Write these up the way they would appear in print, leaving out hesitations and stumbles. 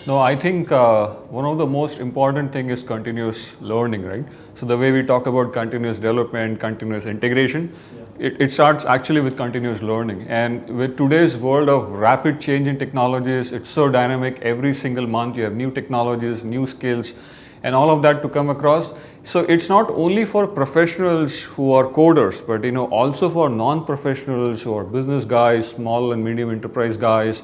No, I think one of the most important thing is continuous learning, right? So the way we talk about continuous development, continuous integration, it starts actually with continuous learning. And with today's world of rapid change in technologies, it's so dynamic. Every single month you have new technologies, new skills, and all of that to come across. So it's not only for professionals who are coders, but also for non-professionals who are business guys, small and medium enterprise guys,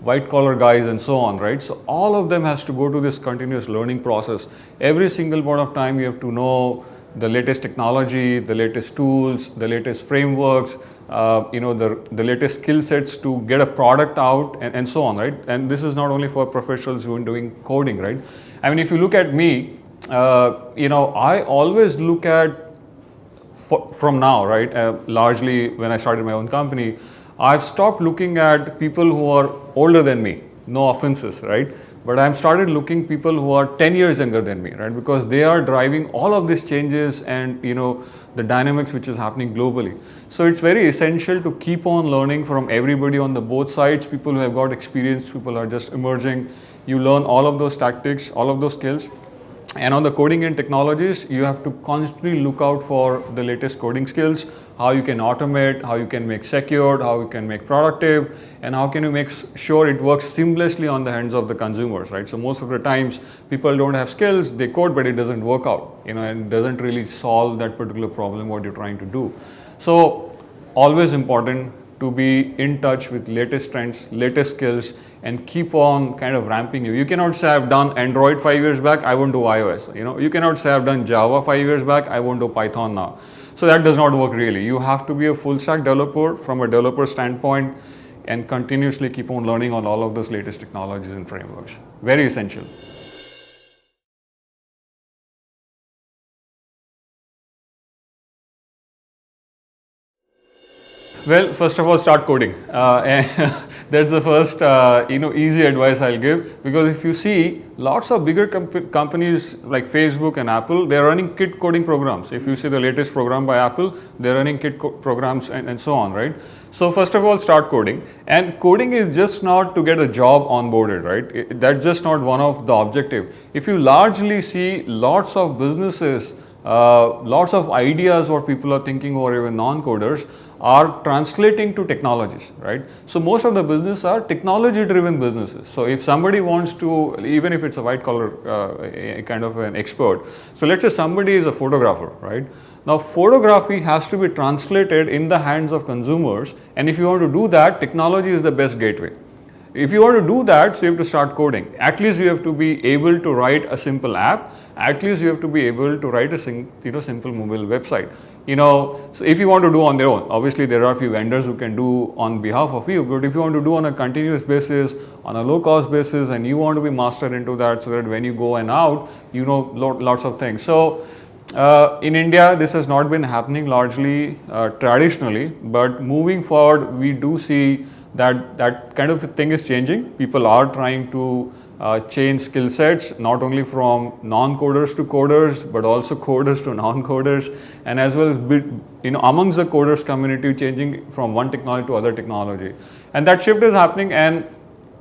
white collar guys, and so on, right? So all of them has to go to this continuous learning process. Every single point of time you have to know the latest technology, the latest tools, the latest frameworks, the latest skill sets to get a product out, and so on, right? And this is not only for professionals who are doing coding, right? I mean, if you look at me, I always look at from now, right? Largely when I started my own company, I've stopped looking at people who are older than me. No offenses, right? But I've started looking people who are 10 years younger than me, right? Because they are driving all of these changes and the dynamics which is happening globally. So it's very essential to keep on learning from everybody on the both sides. People who have got experience, people who are just emerging. You learn all of those tactics, all of those skills. And on the coding and technologies, you have to constantly look out for the latest coding skills, how you can automate, how you can make secured, how you can make productive, and how can you make sure it works seamlessly on the hands of the consumers, right? So most of the times people don't have skills, they code, but it doesn't work out, and doesn't really solve that particular problem what you're trying to do. So always important to be in touch with latest trends, latest skills, and keep on kind of ramping you. You cannot say I've done Android 5 years back, I won't do iOS. You cannot say I've done Java 5 years back, I won't do Python now. So that does not work really. You have to be a full stack developer from a developer standpoint and continuously keep on learning on all of those latest technologies and frameworks. Very essential. Well, first of all, start coding. And that's the first, easy advice I'll give. Because if you see, lots of bigger companies like Facebook and Apple, they're running kit coding programs. If you see the latest program by Apple, they're running kit programs and so on, right? So first of all, start coding. And coding is just not to get a job onboarded, right? That's just not one of the objective. If you largely see lots of businesses, lots of ideas what people are thinking or even non-coders are translating to technologies, right? So most of the business are technology driven businesses. So if somebody wants to, even if it's a white collar kind of an expert, so let's say somebody is a photographer, right? Now photography has to be translated in the hands of consumers, and if you want to do that, technology is the best gateway. If you want to do that, so you have to start coding. At least you have to be able to write a simple app. At least you have to be able to write a simple mobile website. So if you want to do on their own, obviously there are a few vendors who can do on behalf of you. But if you want to do on a continuous basis, on a low cost basis, and you want to be mastered into that, so that when you go and out, lots of things. So in India, this has not been happening largely traditionally, but moving forward, we do see that kind of thing is changing. People are trying to change skill sets, not only from non-coders to coders, but also coders to non-coders, and as well as amongst the coders community, changing from one technology to other technology. And that shift is happening, and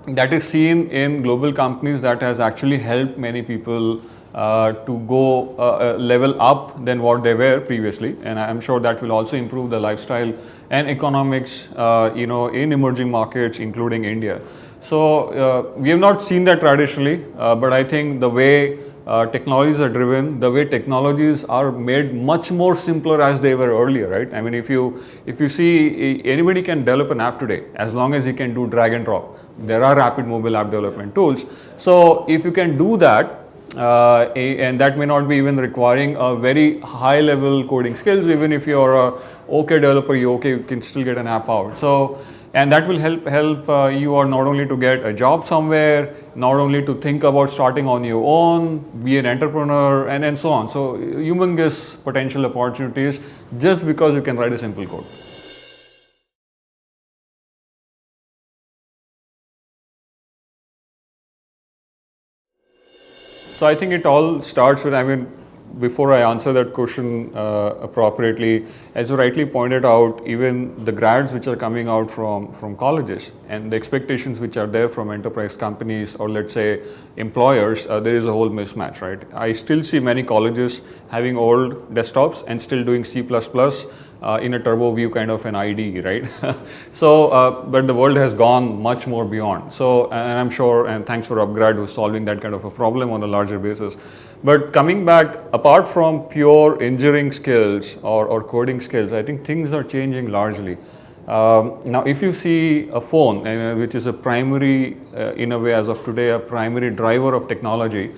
that is seen in global companies. That has actually helped many people to go level up than what they were previously, and I'm sure that will also improve the lifestyle and economics in emerging markets, including India. So we have not seen that traditionally, but I think the way technologies are driven, the way technologies are made much more simpler as they were earlier, right? I mean, if you see, anybody can develop an app today as long as you can do drag and drop. There are rapid mobile app development tools. So if you can do that, and that may not be even requiring a very high level coding skills, even if you're a okay developer, you can still get an app out. So, and that will help you are not only to get a job somewhere, not only to think about starting on your own, be an entrepreneur, and so on. So humongous potential opportunities just because you can write a simple code. So I think it all starts with, before I answer that question appropriately, as you rightly pointed out, even the grads which are coming out from colleges and the expectations which are there from enterprise companies or let's say employers, there is a whole mismatch, right? I still see many colleges having old desktops and still doing C++ in a turbo view kind of an IDE, right? So, but the world has gone much more beyond. So, and I'm sure, and thanks for UpGrad who's solving that kind of a problem on a larger basis. But coming back, apart from pure engineering skills or coding skills, I think things are changing largely. Now, if you see a phone, which is a primary, in a way as of today, a primary driver of technology,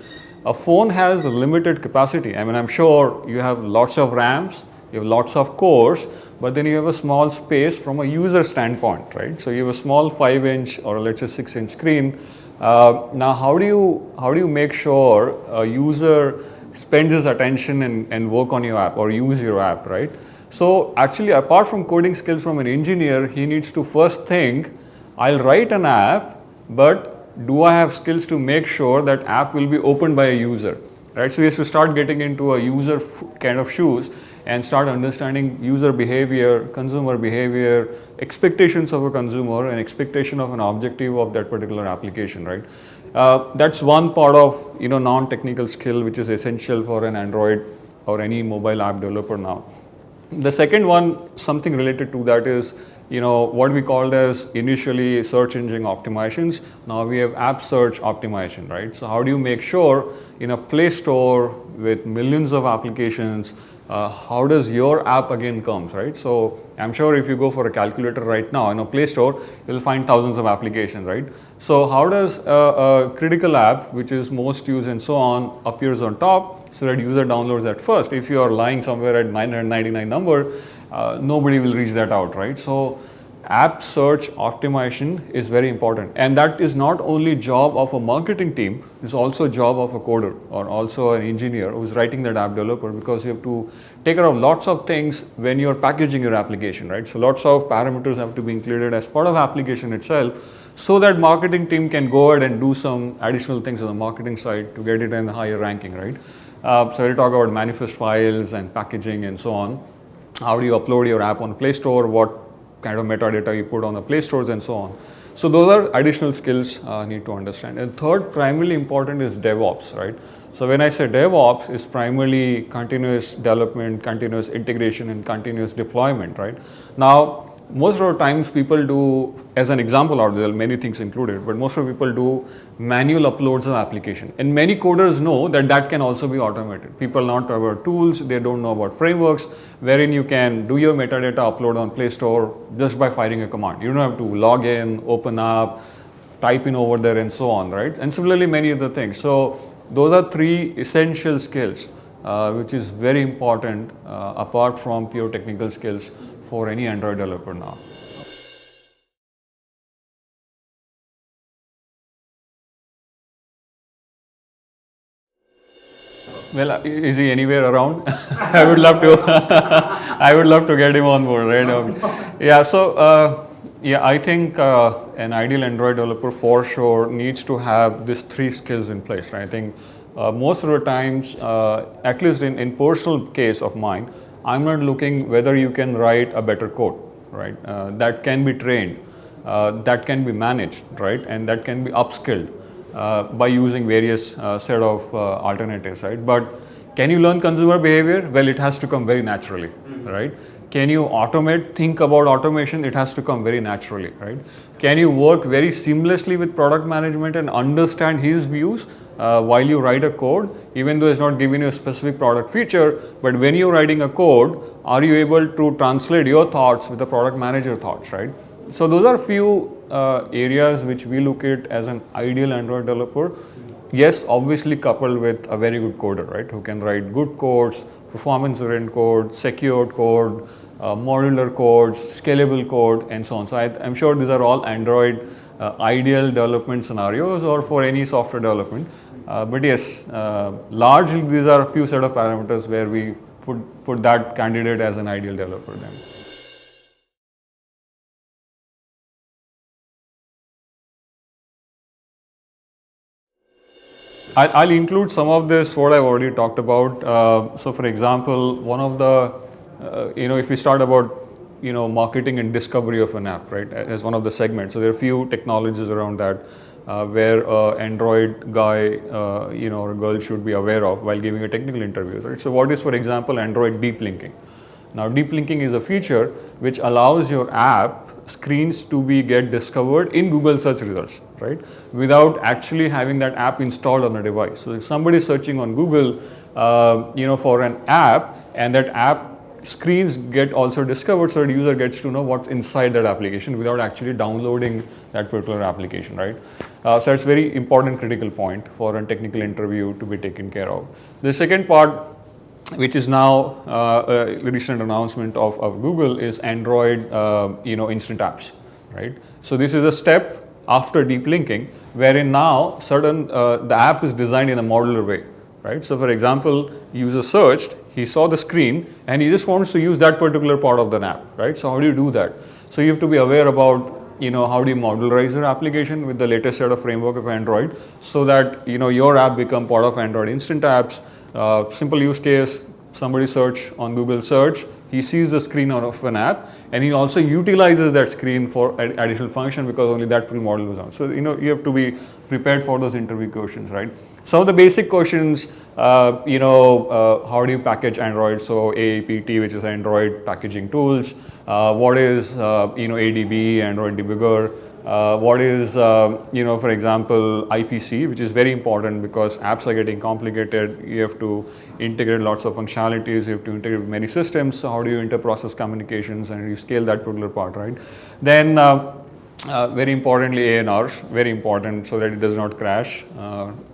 a phone has a limited capacity. I mean, I'm sure you have lots of RAMs, you have lots of cores, but then you have a small space from a user standpoint, right? So you have a small 5-inch or let's say 6-inch screen. Now, how do you make sure a user spends his attention and work on your app or use your app, right? So actually, apart from coding skills from an engineer, he needs to first think, I'll write an app, but do I have skills to make sure that app will be opened by a user, right? So he has to start getting into a user kind of shoes and start understanding user behavior, consumer behavior, expectations of a consumer and expectation of an objective of that particular application, right? That's one part of non-technical skill which is essential for an Android or any mobile app developer now. The second one, something related to that is, what we called as initially search engine optimizations. Now we have app search optimization, right? So how do you make sure in a Play Store with millions of applications, how does your app again comes, right? So I'm sure if you go for a calculator right now in a Play Store, you'll find thousands of applications, right? So how does a critical app, which is most used and so on, appears on top so that user downloads that first? If you are lying somewhere at 999 number, nobody will reach that out, right? So app search optimization is very important, and that is not only job of a marketing team, it's also a job of a coder or also an engineer who's writing that app developer, because you have to take care of lots of things when you're packaging your application, right? So lots of parameters have to be included as part of application itself, so that marketing team can go ahead and do some additional things on the marketing side to get it in the higher ranking, right? So we'll talk about manifest files and packaging and so on. How do you upload your app on Play Store? What kind of metadata you put on the Play Stores and so on. So those are additional skills need to understand. And third, primarily important is DevOps, right? So when I say DevOps, is primarily continuous development, continuous integration, and continuous deployment, right? Now, most of the times people do, as an example out there, many things included, but most of the people do manual uploads of application. And many coders know that that can also be automated. People not know about tools, they don't know about frameworks, wherein you can do your metadata upload on Play Store just by firing a command. You don't have to log in, open up, type in over there and so on, right? And similarly, many other things. So those are three essential skills, which is very important apart from pure technical skills for any Android developer now. Well, is he anywhere around? I would love to. I would love to get him on board, right? Yeah. So, yeah, I think an ideal Android developer for sure needs to have these three skills in place. Right? I think most of the times, at least in personal case of mine, I'm not looking whether you can write a better code, right? That can be trained, that can be managed, right? And that can be upskilled by using various set of alternatives, right? But can you learn consumer behavior? Well, it has to come very naturally, right? Can you automate, think about automation? It has to come very naturally, right? Can you work very seamlessly with product management and understand his views while you write a code, even though it's not giving you a specific product feature, but when you're writing a code, are you able to translate your thoughts with the product manager thoughts, right? So those are few areas which we look at as an ideal Android developer. Yes, obviously coupled with a very good coder, right? Who can write good codes, performance-oriented code, secured code, modular codes, scalable code, and so on. So I'm sure these are all Android ideal development scenarios or for any software development. But yes, largely these are a few set of parameters where we put that candidate as an ideal developer then. I'll include some of this, what I've already talked about. So for example, one of the, if we start about, marketing and discovery of an app, right, as one of the segments. So there are a few technologies around that where Android guy, or a girl should be aware of while giving a technical interview, right? So what is, for example, Android deep linking? Now, deep linking is a feature which allows your app screens to get discovered in Google search results, right? Without actually having that app installed on a device. So if somebody is searching on Google, for an app, and that app screens get also discovered, so the user gets to know what's inside that application without actually downloading that particular application, right? So that's very important critical point for a technical interview to be taken care of. The second part, which is now a recent announcement of Google, is Android instant apps, right? So this is a step after deep linking, wherein now the app is designed in a modular way, right? So for example, user searched, he saw the screen, and he just wants to use that particular part of the app, right? So how do you do that? So you have to be aware about, how do you modularize your application with the latest set of framework of Android, so that, your app become part of Android instant apps. Simple use case, somebody search on Google search, he sees the screen of an app, and he also utilizes that screen for additional function because only that model was on. So, you have to be prepared for those interview questions, right? Some of the basic questions, how do you package Android? So AAPT, which is Android packaging tools. What is, ADB, Android debugger? What is, for example, IPC, which is very important because apps are getting complicated. You have to integrate lots of functionalities. You have to integrate many systems. So how do you inter-process communications, and you scale that particular part, right? Then, very importantly, ANRs, very important, so that it does not crash,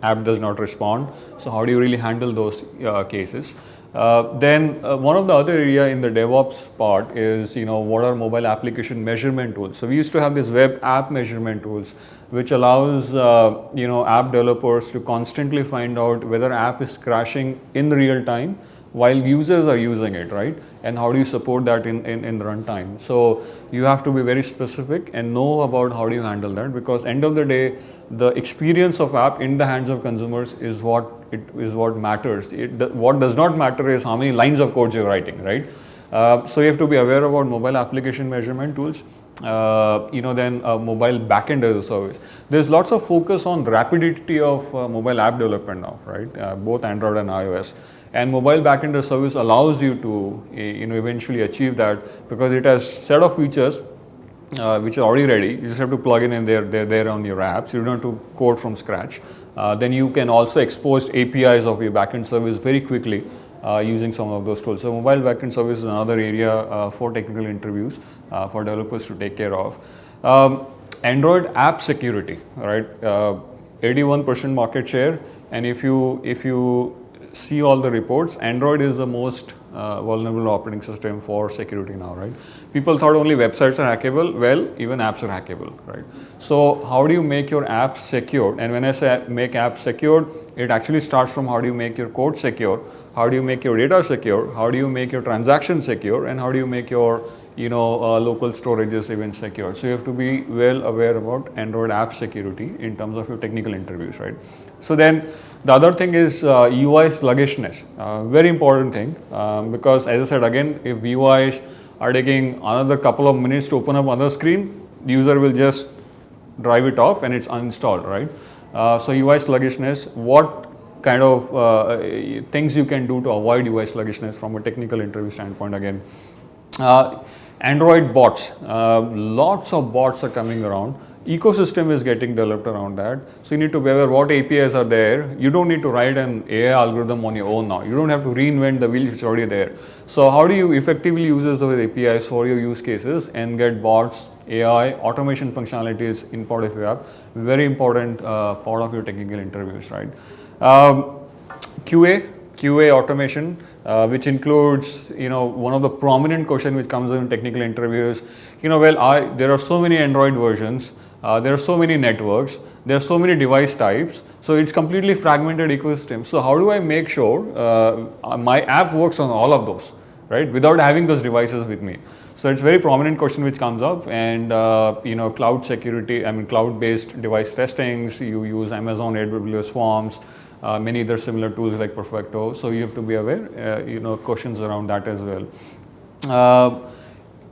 app does not respond. So how do you really handle those cases? Then one of the other area in the DevOps part is, what are mobile application measurement tools? So we used to have this web app measurement tools, which allows, app developers to constantly find out whether app is crashing in real time while users are using it, right? And how do you support that in runtime? So you have to be very specific and know about how do you handle that, because end of the day, the experience of app in the hands of consumers is what matters. What does not matter is how many lines of code you're writing, right? So you have to be aware about mobile application measurement tools. Then mobile backend as a service. There's lots of focus on rapidity of mobile app development now, right? Both Android and iOS. And mobile backend as a service allows you to, eventually achieve that, because it has set of features which are already ready. You just have to plug in and they're there on your apps. You don't have to code from scratch. Then you can also expose APIs of your backend service very quickly using some of those tools. So mobile backend service is another area for technical interviews for developers to take care of. Android app security, right? 81% market share, and if you see all the reports, Android is the most vulnerable operating system for security now, right? People thought only websites are hackable. Well, even apps are hackable, right? So how do you make your apps secure? And when I say make apps secure, it actually starts from how do you make your code secure, how do you make your data secure, how do you make your transactions secure, and how do you make your local storages even secure. So you have to be well aware about Android app security in terms of your technical interviews, right? So then the other thing is UI sluggishness, very important thing, because as I said again, if UIs are taking another couple of minutes to open up another screen, the user will just drive it off and it's uninstalled, right? So UI sluggishness, what kind of things you can do to avoid UI sluggishness from a technical interview standpoint again. Android bots, lots of bots are coming around. Ecosystem is getting developed around that. So you need to be aware what APIs are there. You don't need to write an AI algorithm on your own now. You don't have to reinvent the wheel which is already there. So how do you effectively use those APIs for your use cases and get bots, AI, automation functionalities in part of your app? Very important part of your technical interviews, right? QA automation, which includes, one of the prominent questions which comes in technical interviews, there are so many Android versions, there are so many networks, there are so many device types, so it's completely fragmented ecosystem. So how do I make sure my app works on all of those, right, without having those devices with me? So it's a very prominent question which comes up, and cloud security, cloud-based device testings, you use Amazon AWS Forms, many other similar tools like Perfecto. So you have to be aware, questions around that as well.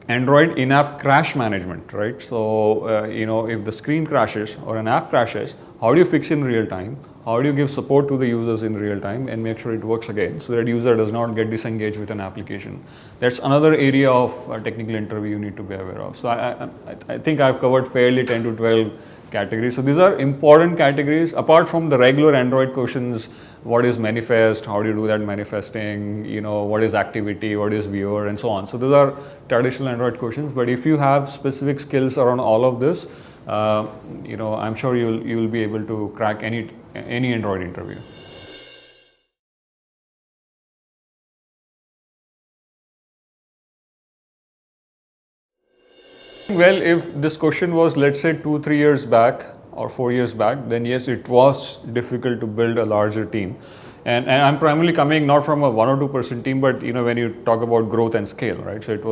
Android in-app crash management, right? So, if the screen crashes or an app crashes, how do you fix in real time? How do you give support to the users in real time and make sure it works again so that user does not get disengaged with an application? That's another area of technical interview you need to be aware of. So I think I've covered fairly 10 to 12 categories. So these are important categories apart from the regular Android questions. What is manifest? How do you do that manifesting? What is activity? What is viewer? And so on. So those are traditional Android questions. But if you have specific skills around all of this, I'm sure you'll be able to crack any Android interview. Well, if this question was, let's say, 2-3 years back or 4 years back, then yes, it was difficult to build a larger team. And I'm primarily coming not from a 1 or 2% team, but when you talk about growth and scale, right? So it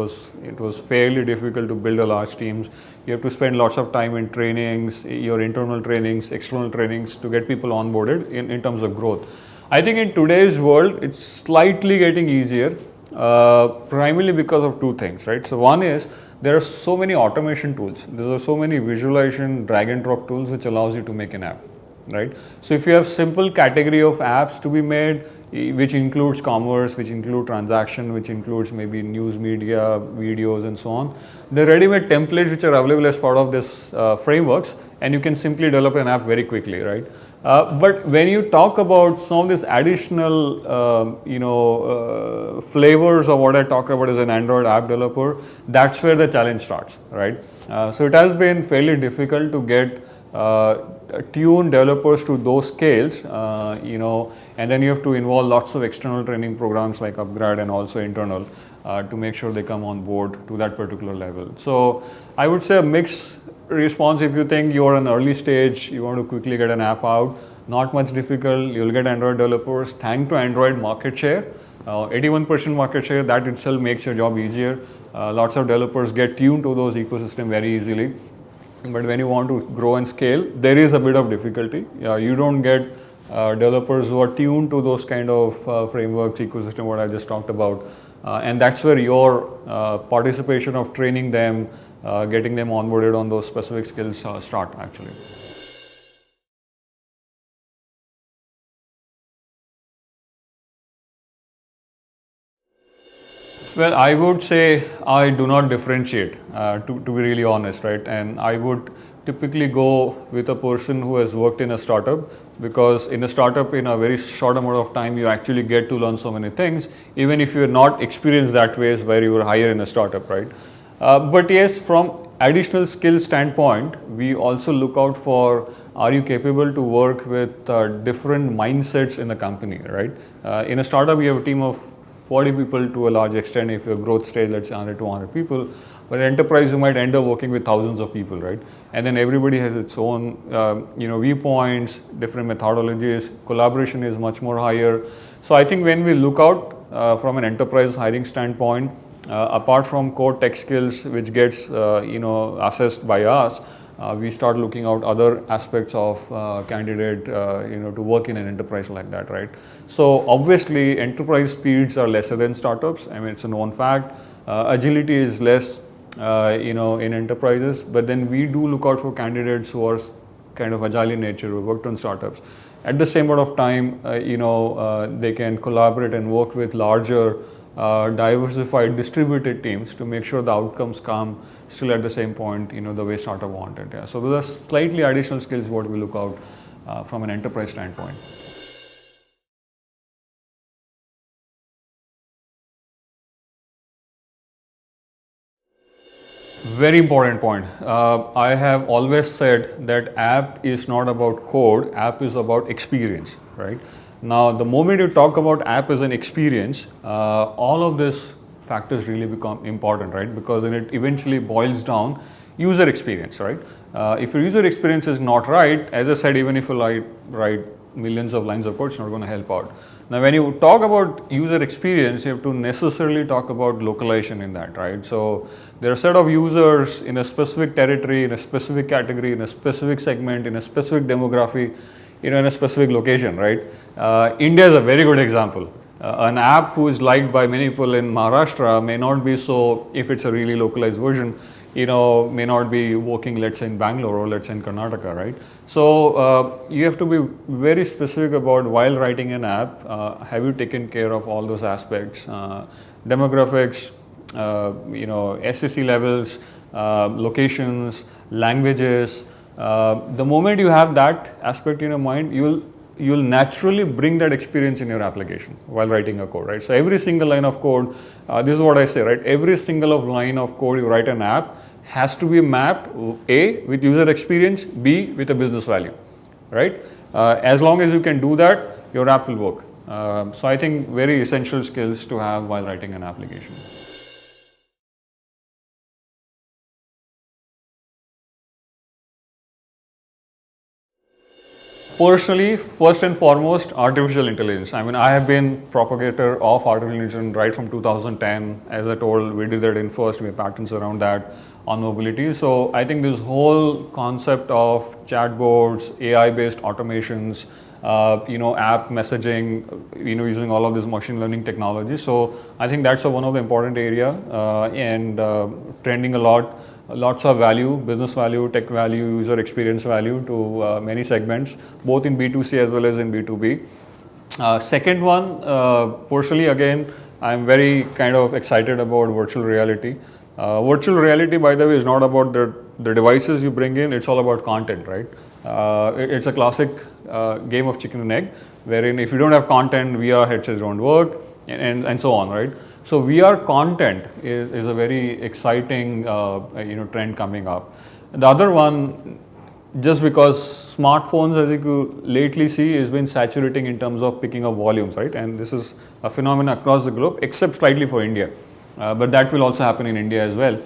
was fairly difficult to build a large teams. You have to spend lots of time in trainings, your internal trainings, external trainings to get people onboarded in terms of growth. I think in today's world, it's slightly getting easier, primarily because of two things, right? So one is there are so many automation tools. There are so many visualization, drag and drop tools which allows you to make an app, right? So if you have simple category of apps to be made, which includes commerce, which include transaction, which includes maybe news media, videos and so on, the ready-made templates which are available as part of this frameworks, and you can simply develop an app very quickly, right? But when you talk about some of these additional, flavors of what I talked about as an Android app developer, that's where the challenge starts, right? So it has been fairly difficult to get tune developers to those scales, and then you have to involve lots of external training programs like UpGrad and also internal to make sure they come on board to that particular level. So I would say a mixed response. If you think you're an early stage, you want to quickly get an app out, not much difficult, you'll get Android developers. Thanks to Android market share, 81% market share, that itself makes your job easier. Lots of developers get tuned to those ecosystem very easily. But when you want to grow and scale, there is a bit of difficulty. You don't get developers who are tuned to those kind of frameworks, ecosystem, what I just talked about. And that's where your participation of training them, getting them onboarded on those specific skills start actually. Well, I would say I do not differentiate, to be really honest, right? And I would typically go with a person who has worked in a startup, because in a startup, in a very short amount of time, you actually get to learn so many things, even if you're not experienced that way as where you were hired in a startup, right? But yes, from additional skill standpoint, we also look out for, are you capable to work with different mindsets in the company, right? In a startup, you have a team of 40 people to a large extent. If your growth stage, let's say 100, 200 people, but enterprise, you might end up working with thousands of people, right? And then everybody has its own, viewpoints, different methodologies, collaboration is much more higher. So I think when we look out from an enterprise hiring standpoint, apart from core tech skills, which gets, assessed by us, we start looking out other aspects of candidate, to work in an enterprise like that, right? So obviously, enterprise speeds are lesser than startups. I mean, it's a known fact. Agility is less, in enterprises. But then we do look out for candidates who are kind of agile in nature, who worked on startups. At the same amount of time, they can collaborate and work with larger, diversified, distributed teams to make sure the outcomes come still at the same point, the way startup wanted. Yeah. So those are slightly additional skills what we look out from an enterprise standpoint. Very important point. I have always said that app is not about code, app is about experience, right? Now, the moment you talk about app as an experience, all of these factors really become important, right? Because then it eventually boils down user experience, right? If your user experience is not right, as I said, even if you write millions of lines of code, it's not going to help out. Now, when you talk about user experience, you have to necessarily talk about localization in that, right? So there are a set of users in a specific territory, in a specific category, in a specific segment, in a specific demography. in a specific location, right? India is a very good example. An app who is liked by many people in Maharashtra may not be so, if it's a really localized version, may not be working, let's say, in Bangalore or let's say in Karnataka, right? So you have to be very specific about while writing an app, have you taken care of all those aspects, demographics, SEC levels, locations, languages. The moment you have that aspect in your mind, you'll naturally bring that experience in your application while writing a code, right? So every single line of code, this is what I say, right? Every single line of code you write an app has to be mapped, A, with user experience, B, with a business value, right? As long as you can do that, your app will work. So I think very essential skills to have while writing an application. Personally, first and foremost, artificial intelligence. I mean, I have been propagator of artificial intelligence right from 2010. As I told, we did that in first, we have patents around that on mobility. So I think this whole concept of chatbots, AI-based automations, app messaging, using all of this machine learning technology. So I think that's one of the important area and trending a lot. Lots of value, business value, tech value, user experience value to many segments, both in B2C as well as in B2B. Second one, personally, again, I'm very kind of excited about virtual reality. Virtual reality, by the way, is not about the devices you bring in, it's all about content, right? It's a classic game of chicken and egg, wherein if you don't have content, VR headsets don't work, and so on, right? So VR content is a very exciting trend coming up. The other one, just because smartphones, as you could lately see, has been saturating in terms of picking up volumes, right? And this is a phenomenon across the globe, except slightly for India. But that will also happen in India as well.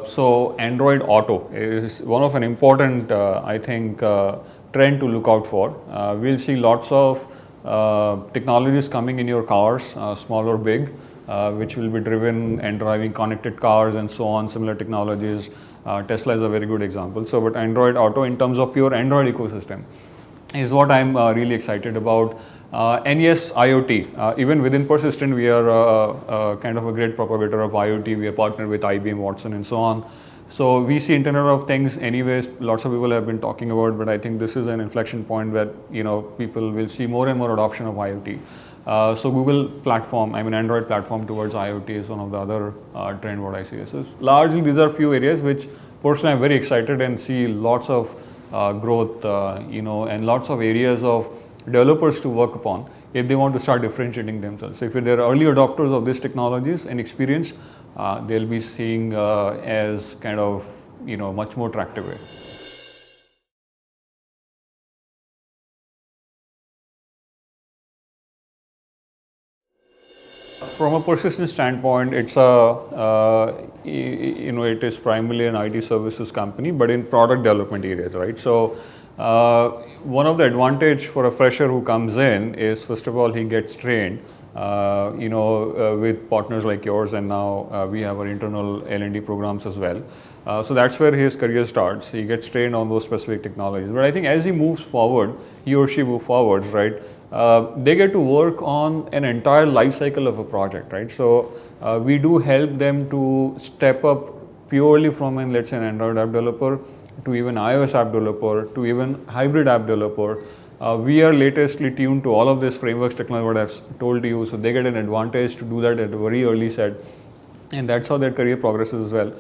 So Android Auto is one of an important, trend to look out for. We'll see lots of technologies coming in your cars, small or big, which will be driven and driving connected cars and so on, similar technologies. Tesla is a very good example. So, but Android Auto in terms of pure Android ecosystem is what I'm really excited about. And yes, IoT. Even within Persistent, we are kind of a great propagator of IoT. We are partnered with IBM, Watson, and so on. So we see Internet of Things anyways, lots of people have been talking about, but I think this is an inflection point where, people will see more and more adoption of IoT. So Google platform, Android platform towards IoT is one of the other trend what I see. So largely these are few areas which personally I'm very excited and see lots of growth, and lots of areas of developers to work upon if they want to start differentiating themselves. So if they're early adopters of these technologies and experience, they'll be seeing as kind of, much more attractive way. From a Persistent standpoint, it's it is primarily an IT services company, but in product development areas, right? So one of the advantage for a fresher who comes in is, first of all, he gets trained, with partners like yours, and now we have our internal L&D programs as well. So that's where his career starts. He gets trained on those specific technologies. But I think as he moves forward, he or she moves forwards, right? They get to work on an entire life cycle of a project, right? So we do help them to step up purely from an, let's say, an Android app developer to even iOS app developer to even hybrid app developer. We are latestly tuned to all of this frameworks technology what I've told you, so they get an advantage to do that at a very early set, and that's how their career progresses as well.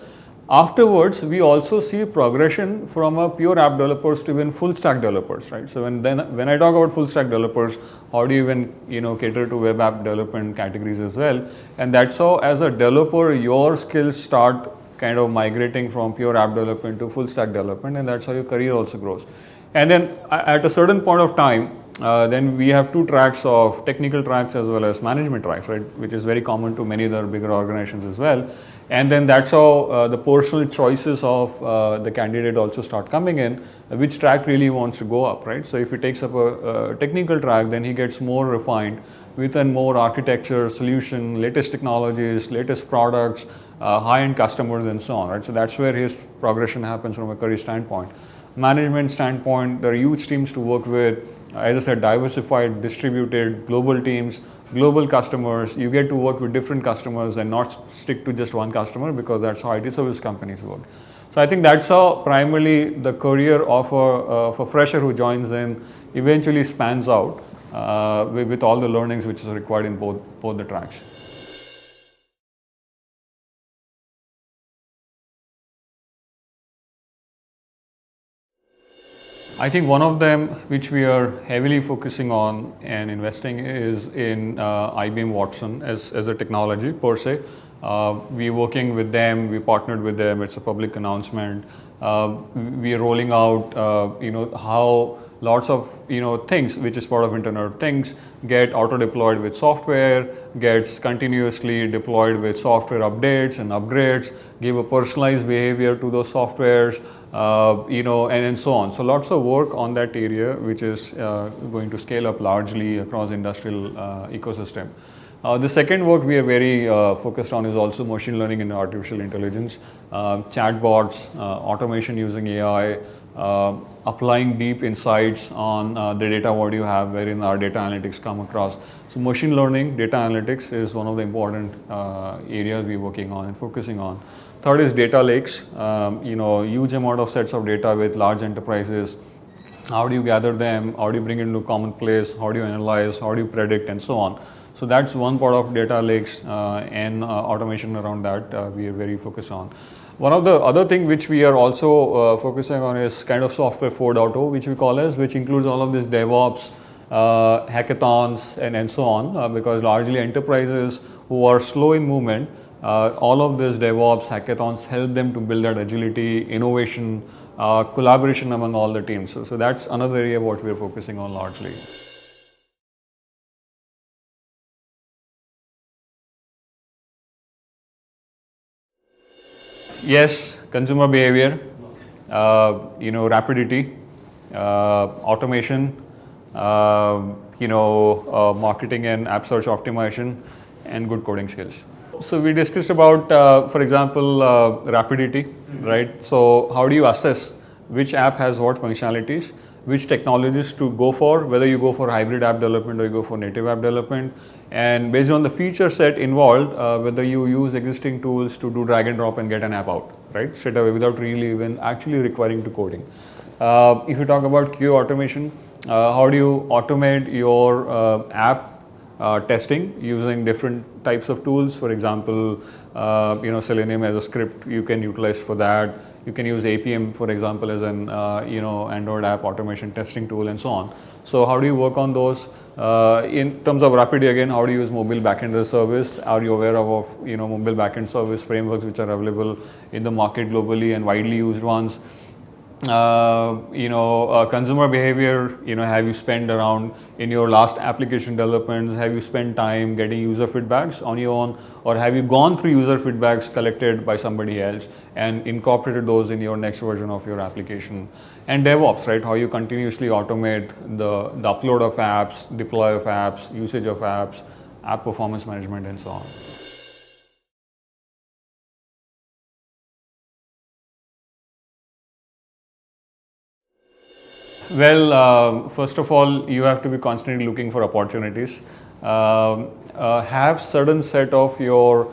Afterwards, we also see progression from a pure app developers to even full stack developers, right? So when I talk about full stack developers, how do you even cater to web app development categories as well? And that's how, as a developer, your skills start kind of migrating from pure app development to full stack development, and that's how your career also grows. And then at a certain point of time, then we have two tracks of technical tracks as well as management tracks, right? Which is very common to many other bigger organizations as well. And then that's how the personal choices of the candidate also start coming in, which track really wants to go up, right? So if he takes up a technical track, then he gets more refined with and more architecture, solution, latest technologies, latest products, high-end customers and so on, right? So that's where his progression happens from a career standpoint. management standpoint, there are huge teams to work with. As I said, diversified, distributed, global teams, global customers. You get to work with different customers and not stick to just one customer, because that's how IT service companies work. So I think that's how primarily the career of a fresher who joins in eventually spans out with all the learnings which is required in both the tracks. I think one of them which we are heavily focusing on and investing is in IBM Watson as a technology per se. We're working with them, we partnered with them, it's a public announcement. We are rolling out, how lots of, things which is part of Internet of Things get auto-deployed with software, gets continuously deployed with software updates and upgrades, give a personalized behavior to those softwares, and so on. So lots of work on that area, which is going to scale up largely across industrial ecosystem. The second work we are very focused on is also machine learning and artificial intelligence, chatbots, automation using AI, applying deep insights on the data what you have, wherein our data analytics come across. So machine learning, data analytics is one of the important areas we're working on and focusing on. Third is data lakes, huge amount of sets of data with large enterprises. How do you gather them? How do you bring it into a common place? How do you analyze? How do you predict? And so on. So that's one part of data lakes and automation around that we are very focused on. One of the other thing which we are also focusing on is kind of software 4.0, which we call as, which includes all of this DevOps, hackathons and so on, because largely enterprises who are slow in movement, all of this DevOps, hackathons help them to build that agility, innovation, collaboration among all the teams. So that's another area what we are focusing on largely. Yes, consumer behavior, rapidity, automation, marketing and app search optimization, and good coding skills. So we discussed about, for example, rapidity, right? So how do you assess which app has what functionalities, which technologies to go for, whether you go for hybrid app development or you go for native app development, and based on the feature set involved, whether you use existing tools to do drag and drop and get an app out, right, straight away without really even actually requiring to coding. If you talk about QA automation, how do you automate your app testing using different types of tools? For example, Selenium as a script you can utilize for that. You can use APM, for example, as an Android app automation testing tool and so on. So how do you work on those? In terms of rapidity, again, how do you use mobile backend as a service? Are you aware of mobile backend service frameworks which are available in the market globally and widely used ones? Consumer behavior, have you spent around in your last application developments, have you spent time getting user feedbacks on your own, or have you gone through user feedbacks collected by somebody else and incorporated those in your next version of your application? And DevOps, right, how you continuously automate the upload of apps, deploy of apps, usage of apps, app performance management and so on. Well, first of all, you have to be constantly looking for opportunities. Have certain set of your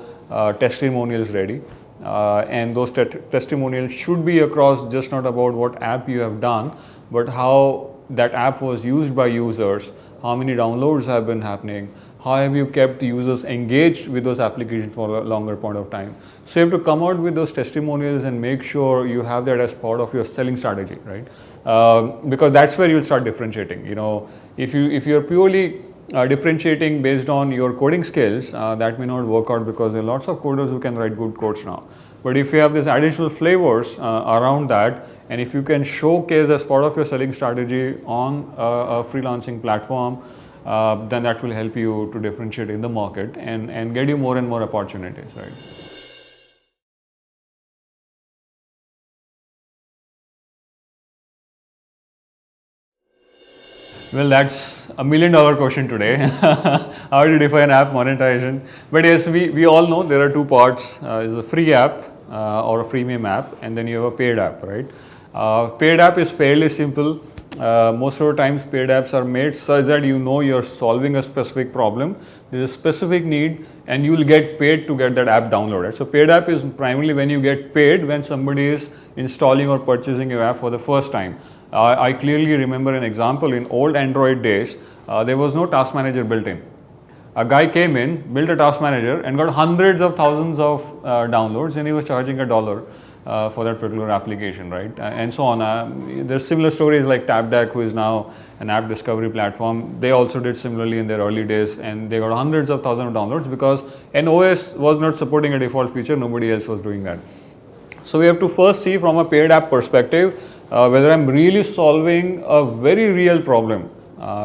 testimonials ready, and those testimonials should be across just not about what app you have done, but how that app was used by users, how many downloads have been happening, how have you kept users engaged with those applications for a longer point of time. So you have to come out with those testimonials and make sure you have that as part of your selling strategy, right? Because that's where you'll start differentiating. If you're purely differentiating based on your coding skills, that may not work out, because there are lots of coders who can write good codes now. But if you have these additional flavors around that, and if you can showcase as part of your selling strategy on a freelancing platform, then that will help you to differentiate in the market and get you more and more opportunities, right? Well, that's $1 million question today. How do you define app monetization? But yes, we all know there are two parts. Is a free app or a freemium app, and then you have a paid app, right? Paid app is fairly simple. Most of the times paid apps are made such that you know you're solving a specific problem, there's a specific need, and you will get paid to get that app downloaded. So paid app is primarily when you get paid when somebody is installing or purchasing your app for the first time. I clearly remember an example in old Android days, there was no task manager built in. A guy came in, built a task manager, and got hundreds of thousands of downloads, and he was charging $1 for that particular application, right? And so on. There's similar stories like TapDeck, who is now an app discovery platform. They also did similarly in their early days, and they got hundreds of thousands of downloads because an OS was not supporting a default feature. Nobody else was doing that. So we have to first see from a paid app perspective whether I'm really solving a very real problem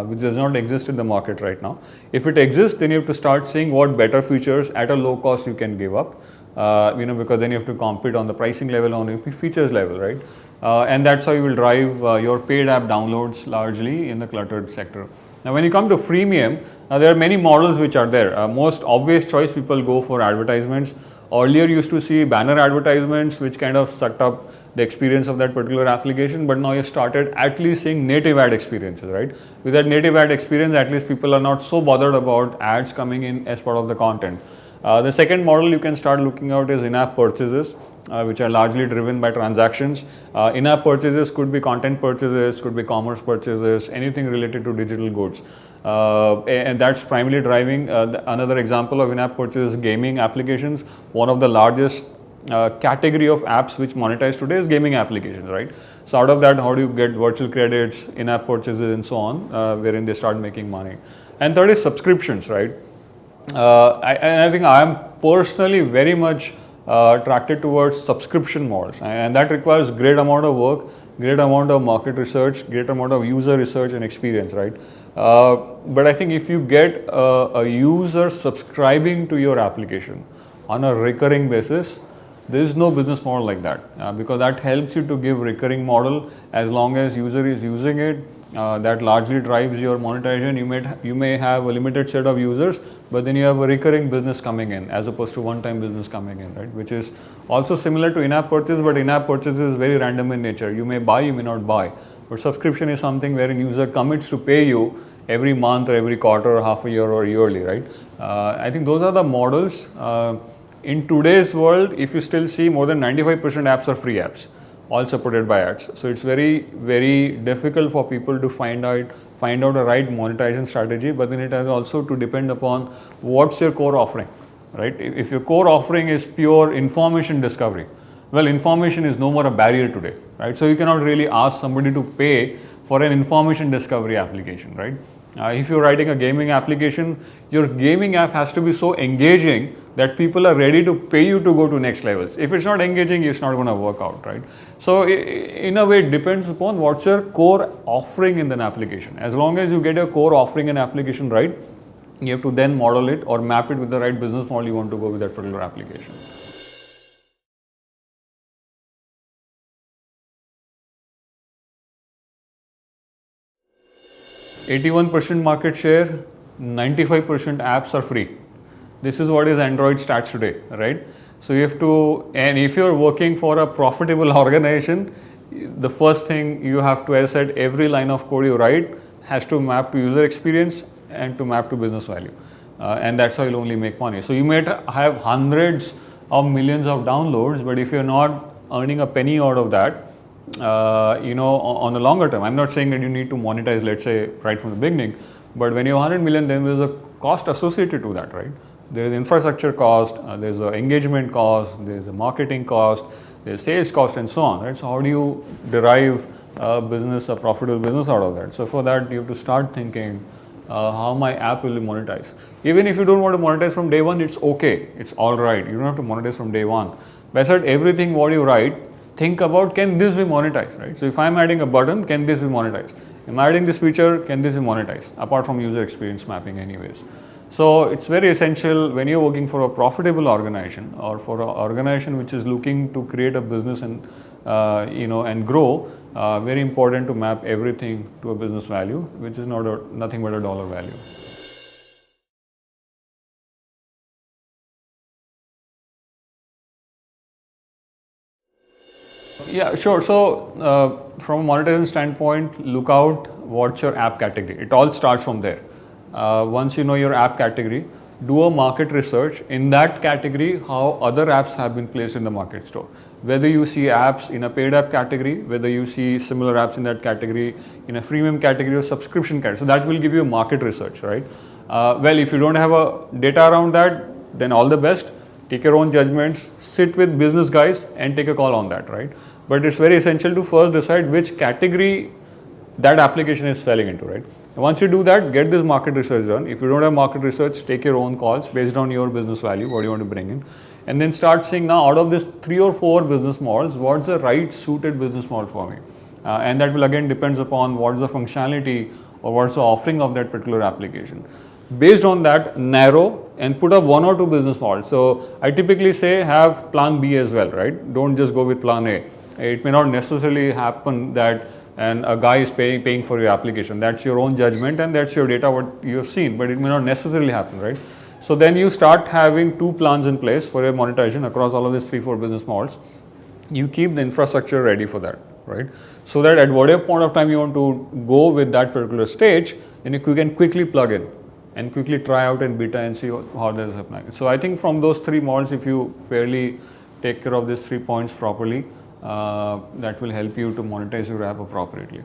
which does not exist in the market right now. If it exists, then you have to start seeing what better features at a low cost you can give up. Because then you have to compete on the pricing level, on the features level, right? And that's how you will drive your paid app downloads largely in the cluttered sector. Now, when you come to freemium, there are many models which are there. Most obvious choice, people go for advertisements. Earlier, you used to see banner advertisements, which kind of sucked up the experience of that particular application, but now you've started at least seeing native ad experiences, right? With that native ad experience, at least people are not so bothered about ads coming in as part of the content. The second model you can start looking at is in-app purchases, which are largely driven by transactions. In-app purchases could be content purchases, could be commerce purchases, anything related to digital goods. And that's primarily driving another example of in-app purchases, gaming applications. One of the largest category of apps which monetize today is gaming applications, right? So out of that, how do you get virtual credits, in-app purchases, and so on, wherein they start making money. And third is subscriptions, right? I think I am personally very much attracted towards subscription models, and that requires great amount of work, great amount of market research, great amount of user research and experience, right? But I think if you get a user subscribing to your application on a recurring basis, there is no business model like that, because that helps you to give recurring model as long as user is using it. That largely drives your monetization. You may have a limited set of users, but then you have a recurring business coming in as opposed to one-time business coming in, right? Which is also similar to in-app purchase, but in-app purchase is very random in nature. You may buy, you may not buy. But subscription is something wherein user commits to pay you every month or every quarter or half a year or yearly, right? I think those are the models. In today's world, if you still see more than 95% apps are free apps, all supported by ads. So it's very, very difficult for people to find out a right monetization strategy, but then it has also to depend upon what's your core offering, right? If your core offering is pure information discovery, well, information is no more a barrier today, right? So you cannot really ask somebody to pay for an information discovery application, right? If you're writing a gaming application, your gaming app has to be so engaging that people are ready to pay you to go to next levels. If it's not engaging, it's not going to work out, right? So in a way, it depends upon what's your core offering in an application. As long as you get your core offering in application right, you have to then model it or map it with the right business model you want to go with that particular application. %81 market share, 95% apps are free. This is what is Android stats today, right? So you have to, and if you're working for a profitable organization, the first thing you have to, as I said, every line of code you write has to map to user experience and to map to business value. And that's how you'll only make money. So you might have hundreds of millions of downloads, but if you're not earning a penny out of that, on the longer term, I'm not saying that you need to monetize, let's say, right from the beginning, but when you're 100 million, then there's a cost associated to that, right? There's infrastructure cost, there's an engagement cost, there's a marketing cost, there's sales cost, and so on, right? So how do you derive a profitable business out of that? So for that, you have to start thinking how my app will monetize. Even if you don't want to monetize from day one, it's okay, it's all right. You don't have to monetize from day one. But I said everything what you write, think about, can this be monetized, right? So if I'm adding a button, can this be monetized? Am I adding this feature, can this be monetized? Apart from user experience mapping anyways. So it's very essential when you're working for a profitable organization or for an organization which is looking to create a business and and grow. Very important to map everything to a business value, which is nothing but a dollar value. Yeah, sure. So, from a monetization standpoint, look out what's your app category. It all starts from there. Once you know your app category, do a market research in that category, how other apps have been placed in the market store. Whether you see apps in a paid app category, whether you see similar apps in that category, in a freemium category or subscription category. So that will give you a market research, right? Well, if you don't have a data around that, then all the best. Take your own judgments, sit with business guys and take a call on that, right? But it's very essential to first decide which category that application is falling into, right? Once you do that, get this market research done. If you don't have market research, take your own calls based on your business value, what do you want to bring in, and then start saying, now out of this 3 or 4 business models, what's the right suited business model for me? And that will again depends upon what's the functionality or what's the offering of that particular application. Based on that, narrow and put up 1 or 2 business models. So I typically say have plan B as well, right? Don't just go with plan A. It may not necessarily happen that and a guy is paying for your application. That's your own judgment and that's your data what you have seen, but it may not necessarily happen, right? So then you start having 2 plans in place for your monetization across all of these 3-4 business models. You keep the infrastructure ready for that, right? So that at whatever point of time you want to go with that particular stage, then you can quickly plug in and quickly try out and beta and see how that is happening. So I think from those 3 models, if you fairly take care of these 3 points properly, that will help you to monetize your app appropriately.